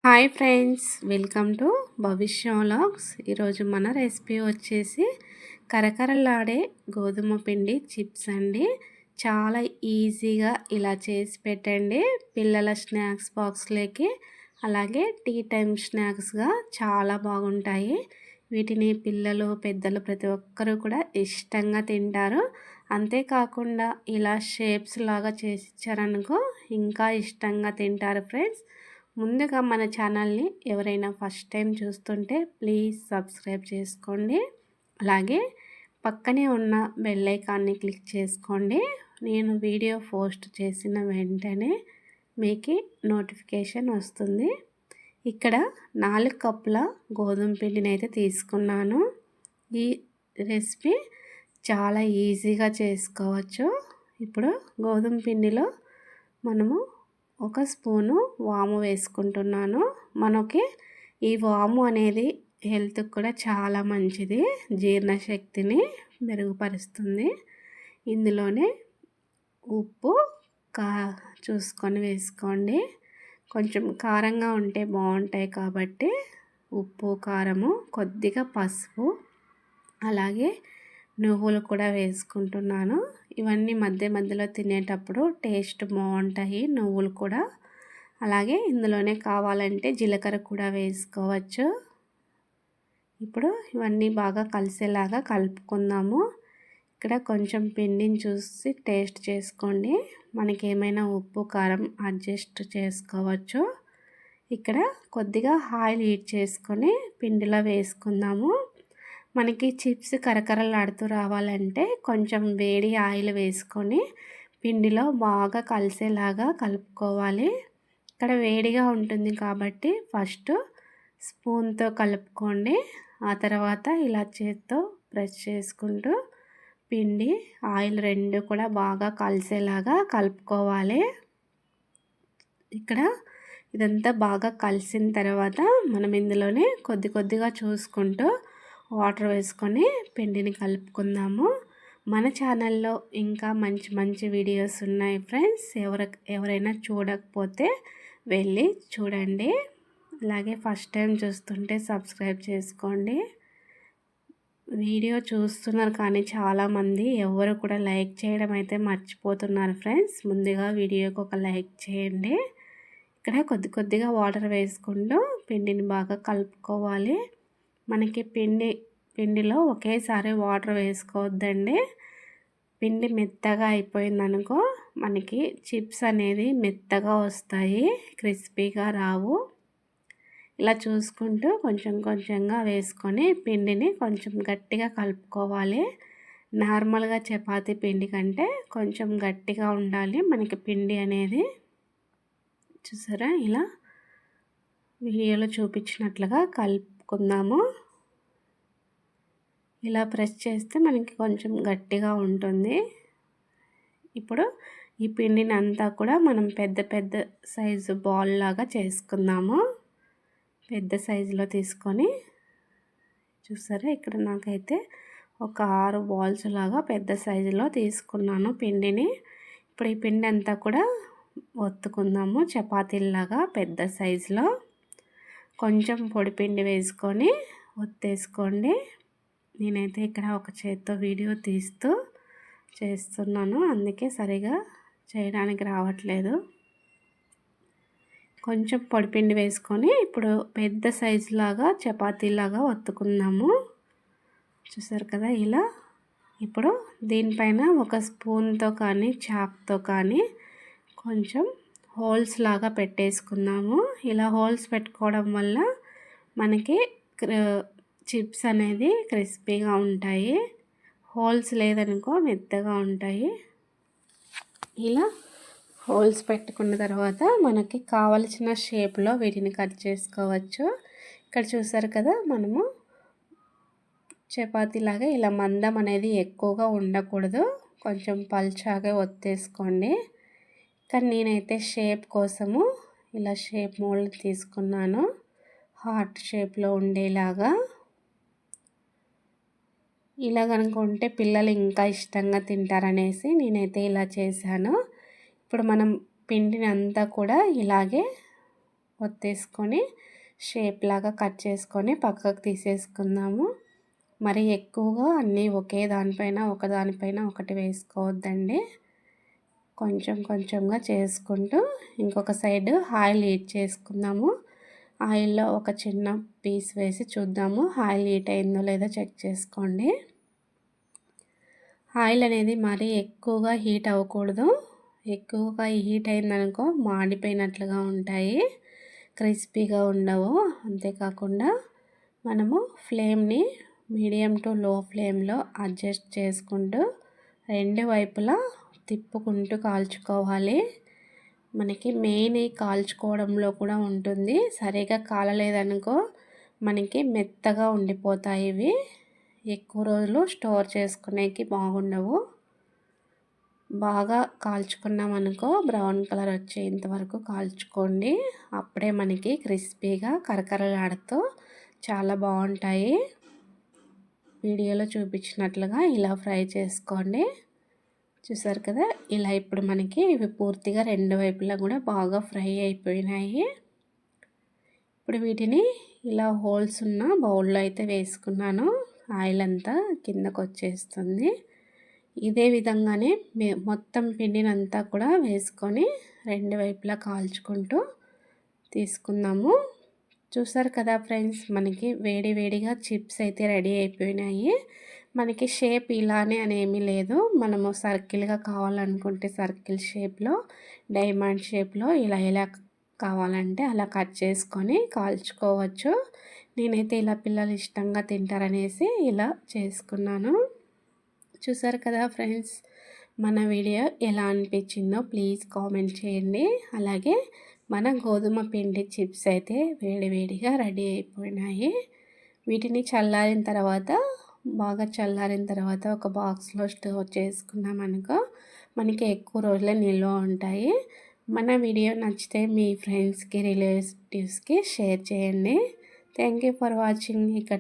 Hi friends, welcome to భవిష్య vlogs. ఈరోజు మన రెసిపీ వచ్చేసి కరకరలాడే గోధుమ పిండి చిప్స్ అండి. చాలా ఈజీగా ఇలా చేసి పెట్టండి పిల్లల స్నాక్స్ బాక్స్లోకి, అలాగే టీ టైం స్నాక్స్గా చాలా బాగుంటాయి. వీటిని పిల్లలు పెద్దలు ప్రతి ఒక్కరూ కూడా ఇష్టంగా తింటారు. అంతేకాకుండా ఇలా షేప్స్ లాగా చేసి ఇచ్చారనుకో ఇంకా ఇష్టంగా తింటారు ఫ్రెండ్స్. ముందుగా మన ఛానల్ని ఎవరైనా ఫస్ట్ టైం చూస్తుంటే ప్లీజ్ సబ్స్క్రైబ్ చేసుకోండి. అలాగే పక్కనే ఉన్న బెల్ ఐకాన్ని క్లిక్ చేసుకోండి. నేను వీడియో పోస్ట్ చేసిన వెంటనే మీకు నోటిఫికేషన్ వస్తుంది. ఇక్కడ 4 కప్పుల గోధుమ పిండిని అయితే తీసుకున్నాను. ఈ రెసిపీ చాలా ఈజీగా చేసుకోవచ్చు. ఇప్పుడు గోధుమ పిండిలో మనము 1 స్పూను వాము వేసుకుంటున్నాను. మనకి ఈ వాము అనేది హెల్త్కి కూడా చాలా మంచిది, జీర్ణశక్తిని మెరుగుపరుస్తుంది. ఇందులోనే ఉప్పు చూసుకొని వేసుకోండి. కొంచెం కారంగా ఉంటే బాగుంటాయి కాబట్టి ఉప్పు, కారము, కొద్దిగా పసుపు, అలాగే నువ్వులు కూడా వేసుకుంటున్నాను. ఇవన్నీ మధ్య మధ్యలో తినేటప్పుడు టేస్ట్ బాగుంటాయి నువ్వులు కూడా. అలాగే ఇందులోనే కావాలంటే జీలకర్ర కూడా వేసుకోవచ్చు. ఇప్పుడు ఇవన్నీ బాగా కలిసేలాగా కలుపుకుందాము. ఇక్కడ కొంచెం పిండిని చూసి టేస్ట్ చేసుకోండి. మనకి ఏమైనా ఉప్పు కారం అడ్జస్ట్ చేసుకోవచ్చు. ఇక్కడ కొద్దిగా ఆయిల్ హీట్ చేసుకొని పిండిలో వేసుకుందాము. మనకి చిప్స్ కరకరలాడుతూ రావాలంటే కొంచెం వేడి ఆయిల్ వేసుకొని పిండిలో బాగా కలిసేలాగా కలుపుకోవాలి. ఇక్కడ వేడిగా ఉంటుంది కాబట్టి ఫస్ట్ స్పూన్తో కలుపుకోండి. ఆ తర్వాత ఇలా చేత్తో ప్రెస్ చేసుకుంటూ పిండి ఆయిల్ రెండు కూడా బాగా కలిసేలాగా కలుపుకోవాలి. ఇక్కడ ఇదంతా బాగా కలిసిన తర్వాత మనం ఇందులోనే కొద్ది కొద్దిగా చూసుకుంటూ వాటర్ వేసుకొని పిండిని కలుపుకుందాము. మన ఛానల్లో ఇంకా మంచి మంచి వీడియోస్ ఉన్నాయి ఫ్రెండ్స్. ఎవరైనా చూడకపోతే వెళ్ళి చూడండి. అలాగే ఫస్ట్ టైం చూస్తుంటే సబ్స్క్రైబ్ చేసుకోండి. వీడియో చూస్తున్నారు కానీ చాలామంది ఎవరు కూడా లైక్ చేయడం అయితే మర్చిపోతున్నారు ఫ్రెండ్స్. ముందుగా వీడియోకి ఒక లైక్ చేయండి. ఇక్కడ కొద్ది కొద్దిగా వాటర్ వేసుకుంటూ పిండిని బాగా కలుపుకోవాలి. మనకి పిండిలో ఒకేసారి వాటర్ వేసుకోవద్దండి. పిండి మెత్తగా అయిపోయిందనుకో మనకి చిప్స్ అనేది మెత్తగా వస్తాయి, క్రిస్పీగా రావు. ఇలా చూసుకుంటూ కొంచెం కొంచెంగా వేసుకొని పిండిని కొంచెం గట్టిగా కలుపుకోవాలి. నార్మల్గా చపాతీ పిండి కంటే కొంచెం గట్టిగా ఉండాలి మనకి పిండి అనేది. చూసారా, ఇలా వీడియోలో చూపించినట్లుగా కలుపుకుందాము. ఇలా ప్రెస్ చేస్తే మనకి కొంచెం గట్టిగా ఉంటుంది. ఇప్పుడు ఈ పిండిని అంతా కూడా మనం పెద్ద పెద్ద సైజు బాల్ లాగా చేసుకుందాము. పెద్ద సైజులో తీసుకొని చూసారా, ఇక్కడ నాకైతే ఒక 6 బాల్స్ లాగా పెద్ద సైజులో తీసుకున్నాను పిండిని. ఇప్పుడు ఈ పిండి అంతా కూడా ఒత్తుకుందాము చపాతీలాగా పెద్ద సైజులో. కొంచెం పొడి పిండి వేసుకొని ఒత్తేసుకోండి. నేనైతే ఇక్కడ ఒక చేత్తో వీడియో తీస్తూ చేస్తున్నాను, అందుకే సరిగా చేయడానికి రావట్లేదు. కొంచెం పొడిపిండి వేసుకొని ఇప్పుడు పెద్ద సైజు లాగా చపాతీలాగా ఒత్తుకుందాము. చూసారు కదా ఇలా. ఇప్పుడు దీనిపైన ఒక స్పూన్తో కానీ చాక్తో కానీ కొంచెం హోల్స్ లాగా పెట్టేసుకుందాము. ఇలా హోల్స్ పెట్టుకోవడం వల్ల మనకి చిప్స్ అనేది క్రిస్పీగా ఉంటాయి. హోల్స్ లేదనుకో మెత్తగా ఉంటాయి. ఇలా హోల్స్ పెట్టుకున్న తర్వాత మనకి కావలసిన షేప్లో వీటిని కట్ చేసుకోవచ్చు. ఇక్కడ చూసారు కదా, మనము చపాతీలాగా ఇలా మందం అనేది ఎక్కువగా ఉండకూడదు, కొంచెం పల్చాగా ఒత్తేసుకోండి. కానీ నేనైతే షేప్ కోసము ఇలా షేప్ మోల్డ్ తీసుకున్నాను, హార్ట్ షేప్లో ఉండేలాగా. ఇలా కనుక ఉంటే పిల్లలు ఇంకా ఇష్టంగా తింటారనేసి నేనైతే ఇలా చేశాను. ఇప్పుడు మనం పిండిని అంతా కూడా ఇలాగే ఒత్తేసుకొని షేప్ లాగా కట్ చేసుకొని పక్కకు తీసేసుకుందాము. మరి ఎక్కువగా అన్నీ ఒకే దానిపైన ఒకదానిపైన ఒకటి వేసుకోవద్దండి. కొంచెం కొంచెంగా చేసుకుంటూ ఇంకొక సైడ్ ఆయిల్ హీట్ చేసుకుందాము. ఆయిల్లో ఒక చిన్న పీస్ వేసి చూద్దాము. ఆయిల్ హీట్ అయిందో లేదో చెక్ చేసుకోండి. ఆయిల్ అనేది మరీ ఎక్కువగా హీట్ అవ్వకూడదు. ఎక్కువగా హీట్ అయిందనుకో మాడిపోయినట్లుగా ఉంటాయి, క్రిస్పీగా ఉండవు. అంతేకాకుండా మనము ఫ్లేమ్ని మీడియం టు లో ఫ్లేమ్లో అడ్జస్ట్ చేసుకుంటూ రెండు వైపులా తిప్పుకుంటూ కాల్చుకోవాలి. మనకి మెయిన్ కాల్చుకోవడంలో కూడా ఉంటుంది. సరిగా కాలలేదనుకో మనకి మెత్తగా ఉండిపోతాయి. ఇవి ఎక్కువ రోజులు స్టోర్ చేసుకునేకి బాగుండవు. బాగా కాల్చుకున్నామనుకో బ్రౌన్ కలర్ వచ్చేంత వరకు కాల్చుకోండి. అప్పుడే మనకి క్రిస్పీగా కరకరలాడుతూ చాలా బాగుంటాయి. వీడియోలో చూపించినట్లుగా ఇలా ఫ్రై చేసుకోండి. చూసారు కదా, ఇలా ఇప్పుడు మనకి ఇవి పూర్తిగా రెండు వైపులా కూడా బాగా ఫ్రై అయిపోయినాయి. ఇప్పుడు వీటిని ఇలా హోల్స్ ఉన్న బౌల్లో అయితే వేసుకున్నాను. ఆయిల్ అంతా కిందకు వచ్చేస్తుంది. ఇదే విధంగానే మొత్తం పిండినంతా కూడా వేసుకొని రెండు వైపులా కాల్చుకుంటూ తీసుకుందాము. చూసారు కదా ఫ్రెండ్స్, మనకి వేడి వేడిగా చిప్స్ అయితే రెడీ అయిపోయినాయి. మనకి షేప్ ఇలానే అనేమీ లేదు. మనము సర్కిల్గా కావాలనుకుంటే సర్కిల్ షేప్లో, డైమండ్ షేప్లో ఇలా కావాలంటే అలా కట్ చేసుకొని కాల్చుకోవచ్చు. నేనైతే ఇలా పిల్లలు ఇష్టంగా తింటారనేసి ఇలా చేసుకున్నాను. చూసారు కదా ఫ్రెండ్స్, మన వీడియో ఎలా అనిపించిందో ప్లీజ్ కామెంట్ చేయండి. అలాగే మన గోధుమ పిండి చిప్స్ అయితే వేడివేడిగా రెడీ అయిపోయినాయి. వీటిని చల్లారిన తర్వాత బాగా చల్లారిన తర్వాత ఒక బాక్స్లో స్టోర్ చేసుకున్నామనుకో మనకి ఎక్కువ రోజులే నిల్వ ఉంటాయి. మన వీడియో నచ్చితే మీ ఫ్రెండ్స్కి రిలేటివ్స్కి షేర్ చేయండి. Thank you for watching. ఇక్కడ